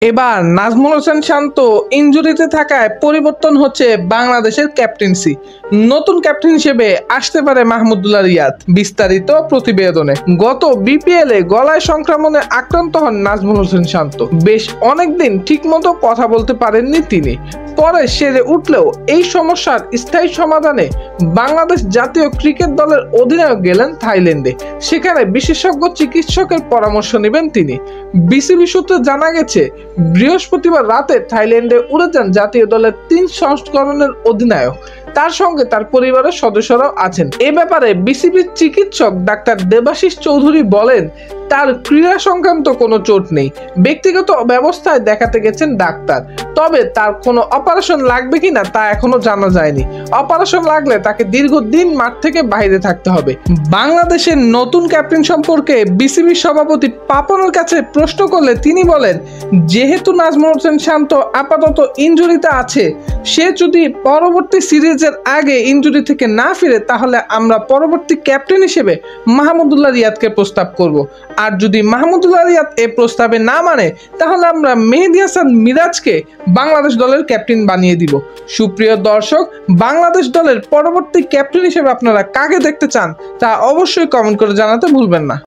এবার নাজমুল হোসেন শান্ত ইনজুরিতে থাকায় পরিবর্তন হচ্ছে বাংলাদেশের ক্যাপ্টেন্সি। নতুন ক্যাপ্টেন হিসেবে আসতে পারে মাহমুদুল্লাহ রিয়াদ। বিস্তারিত প্রতিবেদনে। গত বিপিএল এ গলায় সংক্রমণে আক্রান্ত হন নাজমুল হোসেন শান্ত। বেশ অনেকদিন ঠিকমতো কথা বলতে পারেননি তিনি। পরে সেরে উঠলেও এই সমস্যার স্থায়ী সমাধানে বাংলাদেশ জাতীয় ক্রিকেট দলের অধিনায়ক গেলেন থাইল্যান্ডে। সেখানে বিশেষজ্ঞ চিকিৎসকের পরামর্শ নেবেন তিনি। বিসিবি সূত্রে জানা গেছে, বৃহস্পতিবার রাতে থাইল্যান্ডে উড়ে যান জাতীয় দলের ৩ সংস্করণের অধিনায়ক। তার সঙ্গে তার পরিবারের সদস্যরাও আছেন। এ ব্যাপারে বিসিবির চিকিৎসক ডাক্তার দেবাশিস চৌধুরী বলেন, তার ক্রীড়া সংক্রান্ত কোনো চোট নেই। ব্যক্তিগত ব্যবস্থায় দেখাতে গেছেন ডাক্তার। তবে তার কোনো অপারেশন লাগবে কিনা তা এখনো জানা যায়নি। অপারেশন লাগলে তাকে দীর্ঘদিন মাঠ থেকে বাইরে থাকতে হবে। বাংলাদেশের নতুন ক্যাপ্টেন সম্পর্কে বিসিবি সভাপতি পাপনের কাছে প্রশ্ন করলে তিনি বলেন, যেহেতু নাজমুল হোসেন শান্ত আপাতত ইনজুরিতে আছে, সে যদি পরবর্তী সিরিজের আগে ইনজুরি থেকে না ফিরে তাহলে আমরা পরবর্তী ক্যাপ্টেন হিসেবে মাহমুদুল্লাহ রিয়াদকে প্রস্তাব করব। আর যদি মাহমুদুল্লাহ রিয়াদ এ প্রস্তাবে না মানে তাহলে আমরা মেহেদী হাসান মিরাজকে বাংলাদেশ দলের ক্যাপ্টেন বানিয়ে দিব। সুপ্রিয় দর্শক, বাংলাদেশ দলের পরবর্তী ক্যাপ্টেন হিসেবে আপনারা কাকে দেখতে চান তা অবশ্যই কমেন্ট করে জানাতে ভুলবেন না।